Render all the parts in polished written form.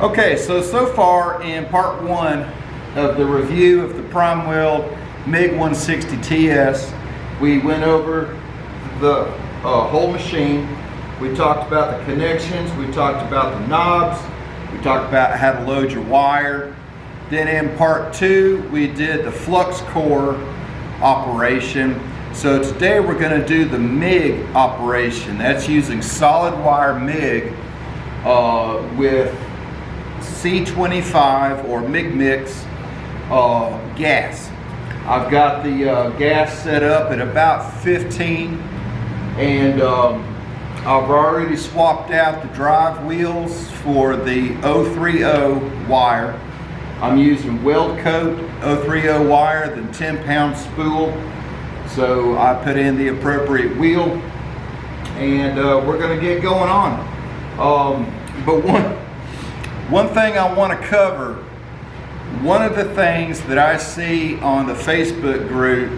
Okay, so far in part one of the review of the Primeweld Mig160Ts, we went over the whole machine. We talked about the connections, we talked about the knobs, we talked about how to load your wire. Then in part two, we did the flux core operation. So today we're going to do the MIG operation. That's using solid wire MIG with C25 or MIG mix gas. I've got the gas set up at about 15, and I've already swapped out the drive wheels for the 030 wire. I'm using weld coat 030 wire, the 10-pound spool. So I put in the appropriate wheel, and we're going to get going on. But one thing I want to cover, one of the things that I see on the Facebook group,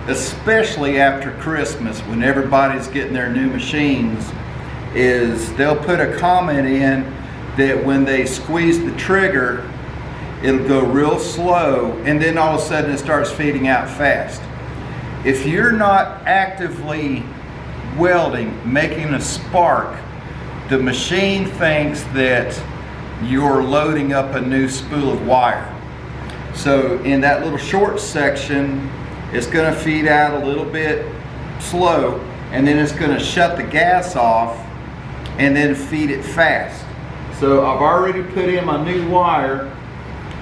especially after Christmas when everybody's getting their new machines, is they'll put a comment in that when they squeeze the trigger, it'll go real slow, and then all of a sudden it starts feeding out fast. If you're not actively welding, making a spark, the machine thinks that you're loading up a new spool of wire. So in that little short section, it's going to feed out a little bit slow, and then it's going to shut the gas off and then feed it fast. So I've already put in my new wire,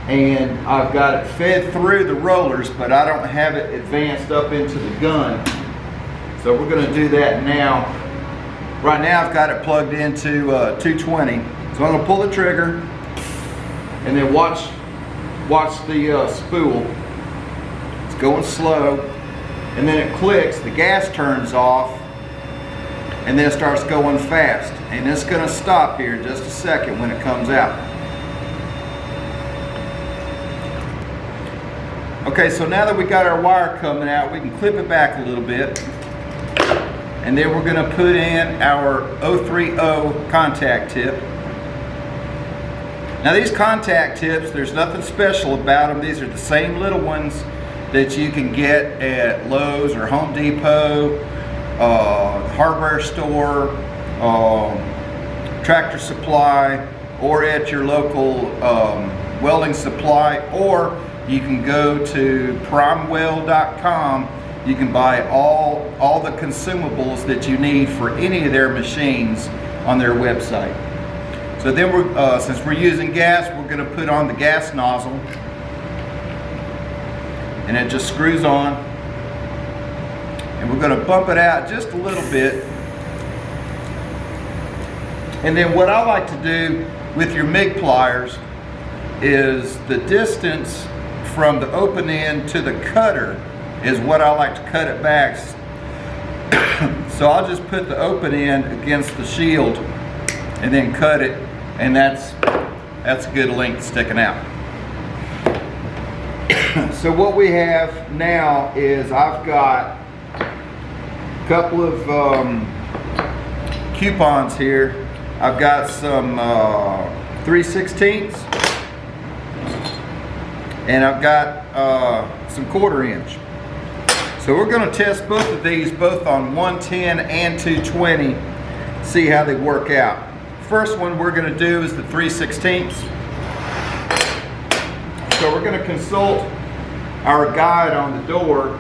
and I've got it fed through the rollers, but I don't have it advanced up into the gun. So we're going to do that now. Right now I've got it plugged into 220. So I'm going to pull the trigger and then watch the spool. It's going slow, and then it clicks, the gas turns off, and then it starts going fast. And it's going to stop here in just a second when it comes out. Okay, so now that we got our wire coming out, we can clip it back a little bit, and then we're going to put in our 030 contact tip. Now these contact tips, there's nothing special about them. These are the same little ones that you can get at Lowe's or Home Depot, hardware store, Tractor Supply, or at your local welding supply, or you can go to primeweld.com. You can buy all the consumables that you need for any of their machines on their website. So then since we're using gas, we're going to put on the gas nozzle, and it just screws on, and we're going to bump it out just a little bit. And then what I like to do with your MIG pliers is the distance from the open end to the cutter is what I like to cut it back. So I'll just put the open end against the shield and then cut it, and that's a good length sticking out. So what we have now is I've got a couple of coupons here. I've got some 3/16, and I've got some 1/4 inch. So we're going to test both of these, both on 110 and 220, see how they work out. First one we're going to do is the 3/16. So we're going to consult our guide on the door.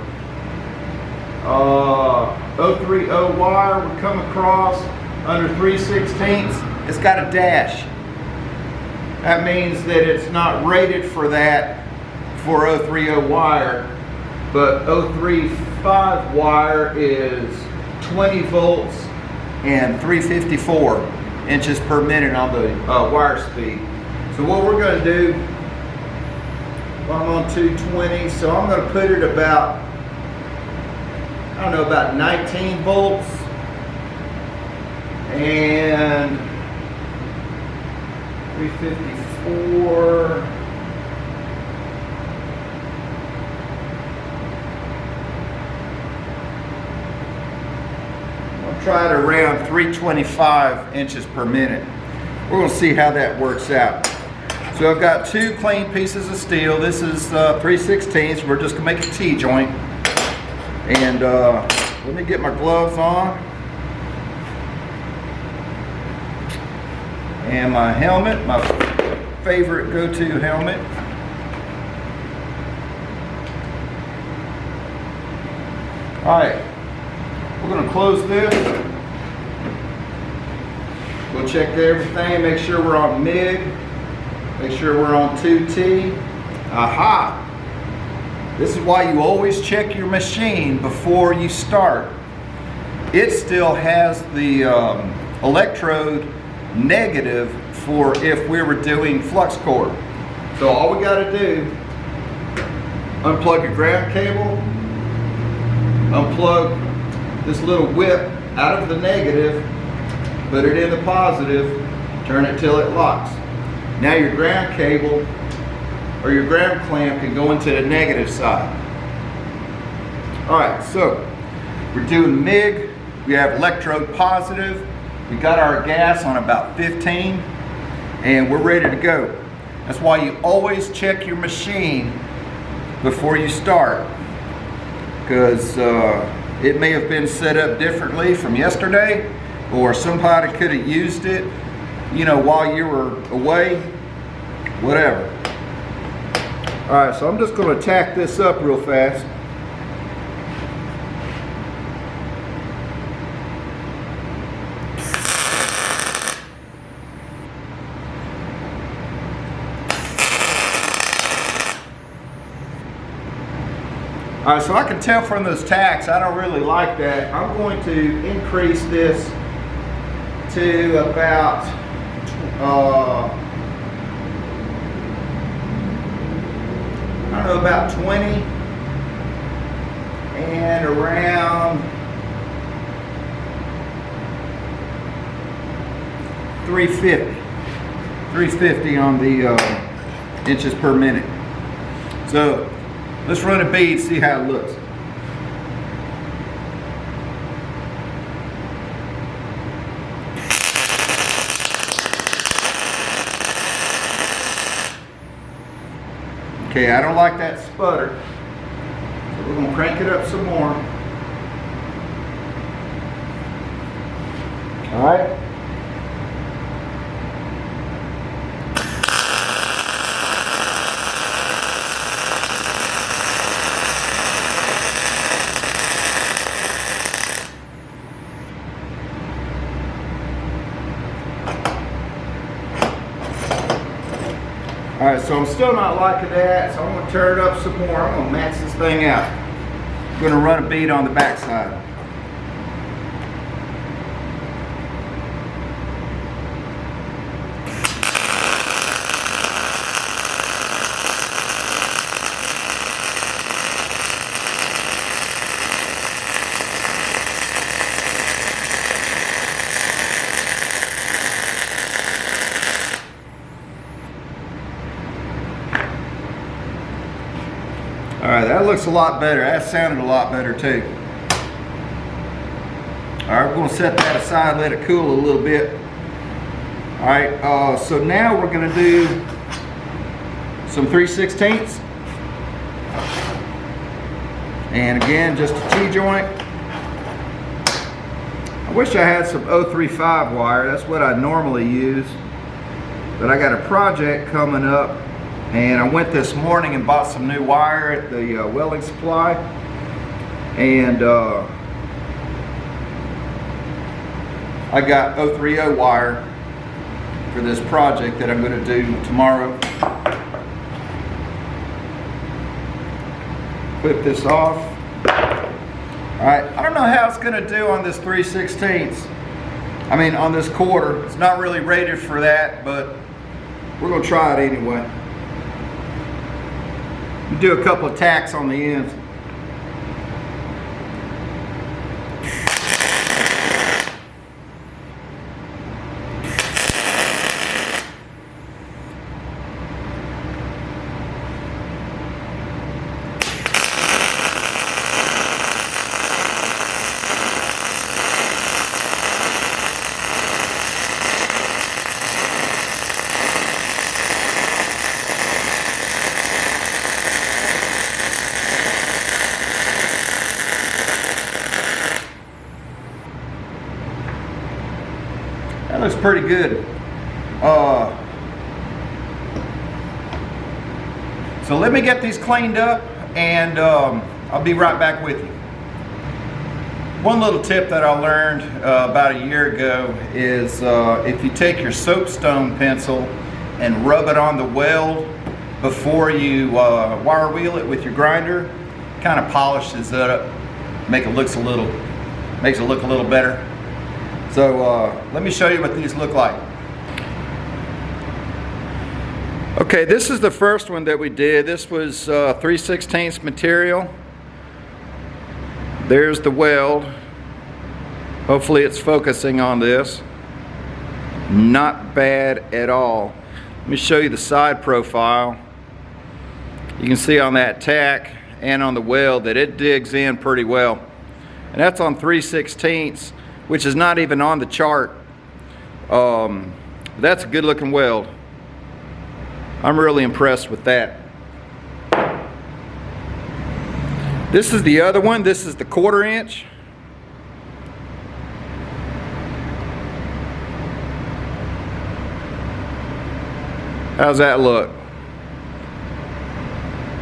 030 wire would come across under 3/16. It's got a dash. That means that it's not rated for that for 030 wire, but 035 wire is 20 volts and 354 inches per minute on the wire speed. So what we're going to do, I'm on 220, so I'm going to put it about, I don't know, about 19 volts and 354. I'll try it around 325 inches per minute. we're going to see how that works out. So I've got two clean pieces of steel. This is 3/16. We're just going to make a T-joint. And let me get my gloves on. And my helmet, my favorite go-to helmet. Alright, we're going to close this. We'll check everything, make sure we're on MIG, make sure we're on 2T. Aha! This is why you always check your machine before you start. It still has the electrode negative for if we were doing flux core. So all we got to do, unplug your ground cable, unplug this little whip out of the negative, put it in the positive, turn it till it locks. Now your ground cable or your ground clamp can go into the negative side. Alright, so we're doing MIG, we have electrode positive, we got our gas on about 15, and we're ready to go. That's why you always check your machine before you start, because it may have been set up differently from yesterday, or somebody could have used it, you know, while you were away, whatever. Alright, so I'm just going to tack this up real fast. Alright, so I can tell from those tacks, I don't really like that. I'm going to increase this to about I don't know, about 20 and around 350 on the inches per minute. So let's run a bead, see how it looks. Okay, I don't like that sputter, so we're going to crank it up some more. All right. Alright, so I'm still not liking that, so I'm going to turn it up some more. I'm going to max this thing out. I'm going to run a bead on the back side. Alright, that looks a lot better. That sounded a lot better too. Alright, we're going to set that aside, let it cool a little bit. Alright, so now we're going to do some 3/16. And again, just a T-joint. I wish I had some 035 wire. That's what I normally use. But I got a project coming up. And I went this morning and bought some new wire at the welding supply, and I got 030 wire for this project that I'm going to do tomorrow. Clip this off. Alright, I don't know how it's going to do on this 3/16. I mean on this quarter. It's not really rated for that, but we're going to try it anyway. Do a couple of tacks on the ends. That looks pretty good. So let me get these cleaned up, and I'll be right back with you. One little tip that I learned about a year ago is if you take your soapstone pencil and rub it on the weld before you wire wheel it with your grinder, kind of polishes it up, makes it look a little better. So let me show you what these look like. Okay, this is the first one that we did. This was 3/16 material. There's the weld. Hopefully it's focusing on this. Not bad at all. Let me show you the side profile. You can see on that tack and on the weld that it digs in pretty well. And that's on 3/16, which is not even on the chart. That's a good looking weld. I'm really impressed with that. This is the other one. This is the 1/4 inch. How's that look?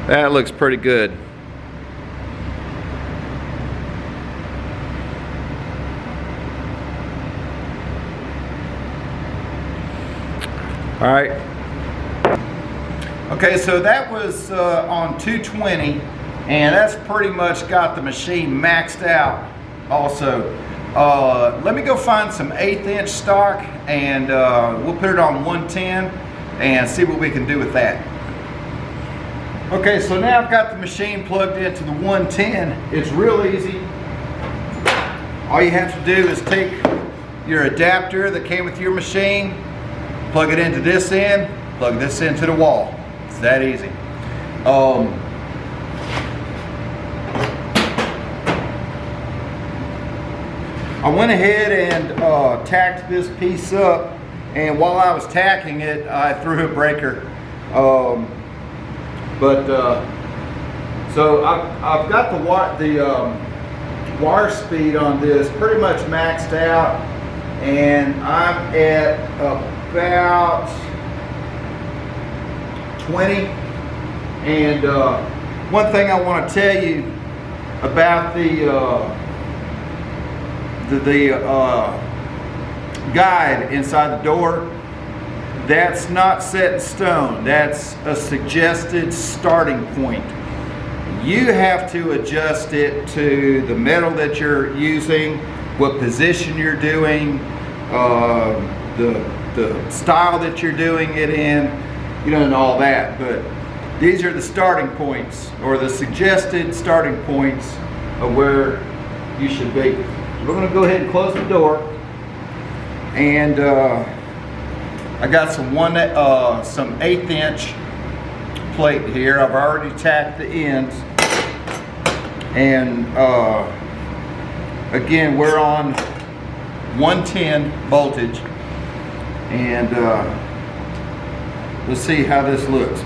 That looks pretty good. All right. Okay, so that was on 220, and that's pretty much got the machine maxed out also. Let me go find some 1/8 inch stock, and we'll put it on 110 and see what we can do with that. Okay, so now I've got the machine plugged into the 110. It's real easy. All you have to do is take your adapter that came with your machine, plug it into this end, plug this into the wall. It's that easy. I went ahead and tacked this piece up, and while I was tacking it, I threw a breaker. So I've got the wire speed on this pretty much maxed out, and I'm at about 20. And one thing I want to tell you about the guide inside the door, that's not set in stone. That's a suggested starting point. You have to adjust it to the metal that you're using, what position you're doing, the style that you're doing it in, you know, and all that. But these are the starting points, or the suggested starting points of where you should be. We're going to go ahead and close the door, and I got some 1/8 inch plate here. I've already tacked the ends, and again, we're on 110 voltage, and let's see how this looks.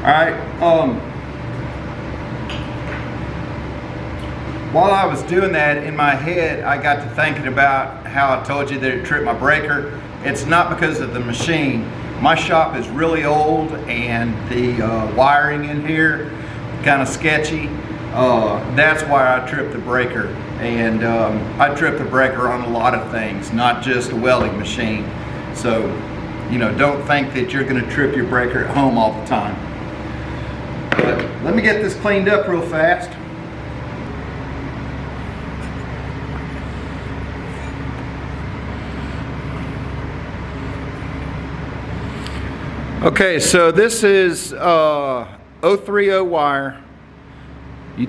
Alright, while I was doing that, in my head I got to thinking about how I told you that it tripped my breaker. It's not because of the machine. My shop is really old, and the wiring in here kind of sketchy. That's why I tripped the breaker. And I tripped the breaker on a lot of things, not just a welding machine. So, you know, don't think that you're going to trip your breaker at home all the time. But let me get this cleaned up real fast. Okay, so this is 030 wire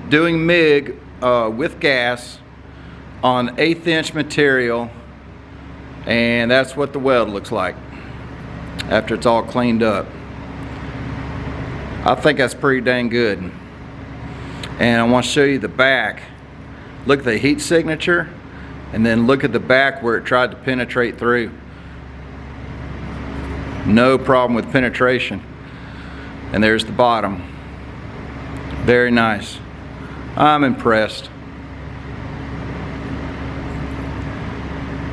doing MIG with gas on 1/8 inch material, and that's what the weld looks like after it's all cleaned up. I think that's pretty dang good. And I want to show you the back. Look at the heat signature, and then look at the back where it tried to penetrate through. No problem with penetration. And there's the bottom. Very nice. I'm impressed.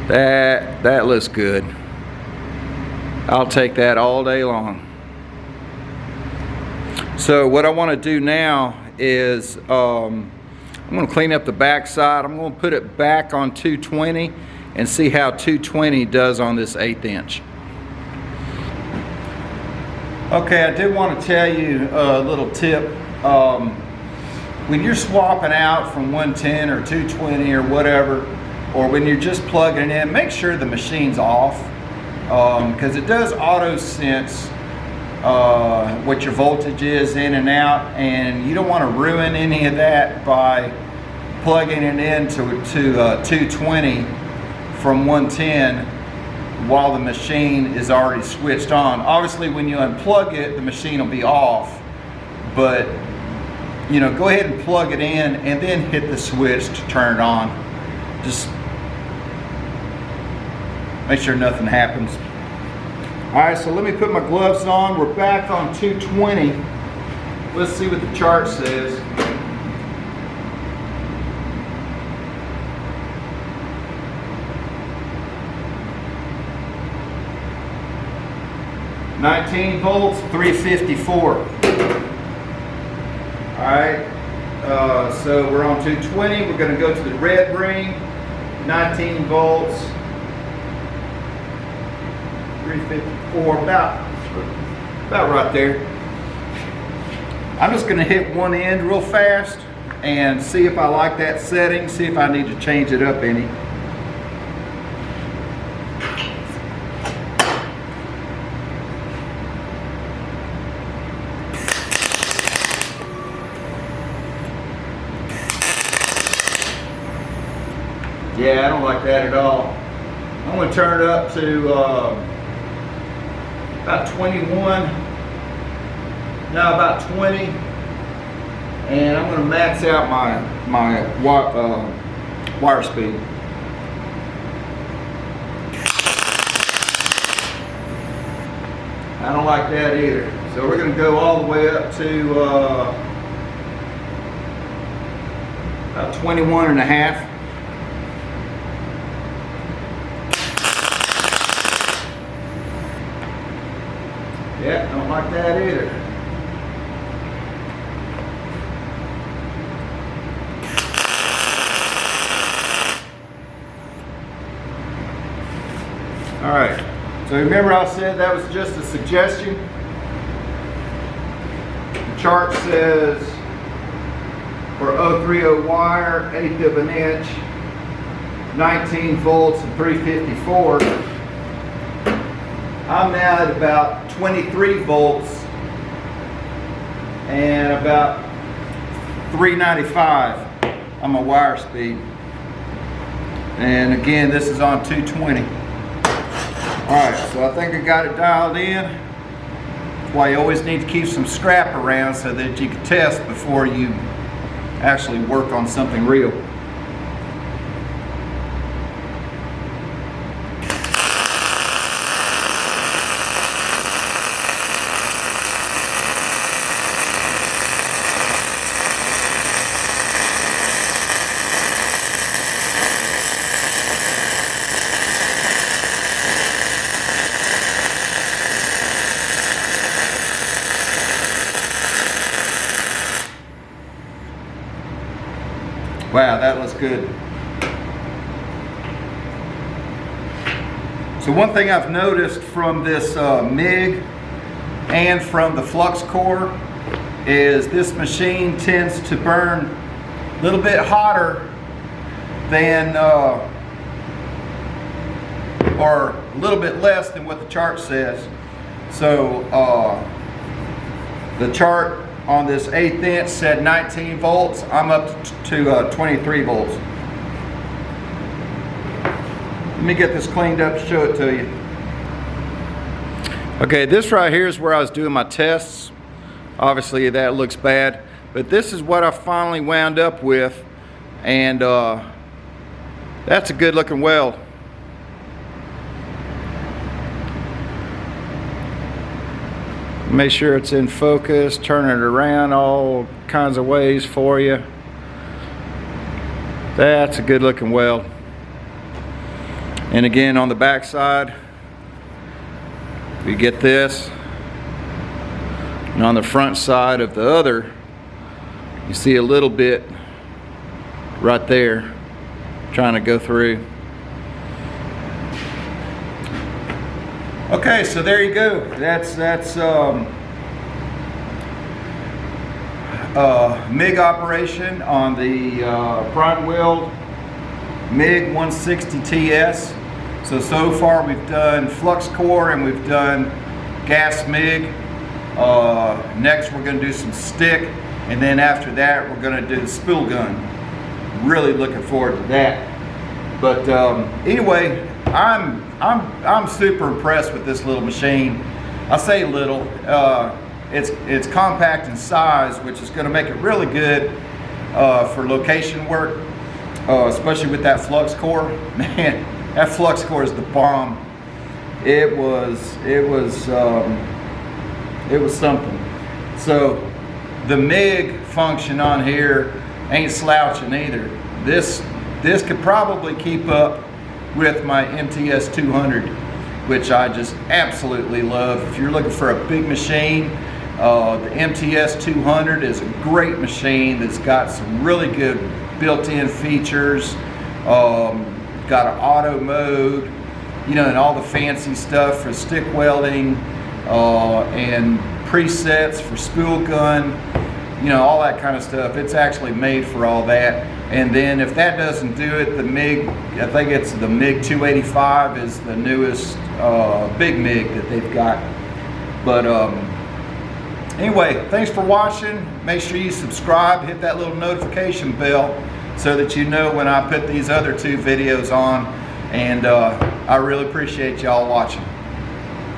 That looks good. I'll take that all day long. So what I want to do now is I'm going to clean up the back side. I'm going to put it back on 220 and see how 220 does on this 1/8 inch. Okay, I did want to tell you a little tip. When you're swapping out from 110 or 220 or whatever, or when you're just plugging it in, make sure the machine's off, because it does auto sense what your voltage is in and out, and you don't want to ruin any of that by plugging it into 220 from 110 while the machine is already switched on. Obviously when you unplug it, the machine will be off, but you know, go ahead and plug it in and then hit the switch to turn it on. Just make sure nothing happens. Alright, so let me put my gloves on. We're back on 220. Let's see what the chart says. $19 volts, 354. Alright, so we're on 220. We're going to go to the red ring. 19 volts, 354, about right there. I'm just going to hit one end real fast and see if I like that setting, see if I need to change it up any. Yeah, I don't like that at all. I'm going to turn it up to about 21, now about 20, and I'm going to max out my wire speed. I don't like that either. So we're going to go all the way up to about 21 and a half. Yeah, don't like that either. All right, so remember I said that was just a suggestion. The chart says for 030 wire, 1/8 of an inch, 19 volts and 354. I'm now at about 23 volts and about 395 on my wire speed. And again, this is on 220. Alright, so I think I got it dialed in. That's why you always need to keep some scrap around so that you can test before you actually work on something real. Wow, that looks good. So one thing I've noticed from this MIG and from the flux core is this machine tends to burn a little bit hotter than, or a little bit less than what the chart says. So the chart on this 1/8 inch said 19 volts. I'm up to 23 volts. Let me get this cleaned up and show it to you. Okay, this right here is where I was doing my tests. Obviously that looks bad, but this is what I finally wound up with, and that's a good looking weld. Make sure it's in focus, turn it around all kinds of ways for you. That's a good looking weld. And again, on the back side, we get this. And on the front side of the other, you see a little bit right there trying to go through. Okay, so there you go. That's MIG operation on the Primeweld Mig160Ts. So far we've done flux core and we've done gas MIG. Next we're going to do some stick, and then after that we're going to do the spool gun. Really looking forward to that. But anyway, I'm super impressed with this little machine. I say little. It's compact in size, which is going to make it really good for location work, especially with that flux core. Man, that flux core is the bomb. It was something. So the MIG function on here ain't slouching either. This could probably keep up with my MTS 200, which I just absolutely love. If you're looking for a big machine, the MTS 200 is a great machine that's got some really good built-in features. Got an auto mode, you know, and all the fancy stuff for stick welding, and presets for spool gun, you know, all that kind of stuff. It's actually made for all that. And then if that doesn't do it, the MIG, I think it's the MIG 285 is the newest big MIG that they've got. But anyway, thanks for watching. Make sure you subscribe, hit that little notification bell so that you know when I put these other two videos on. And I really appreciate y'all watching.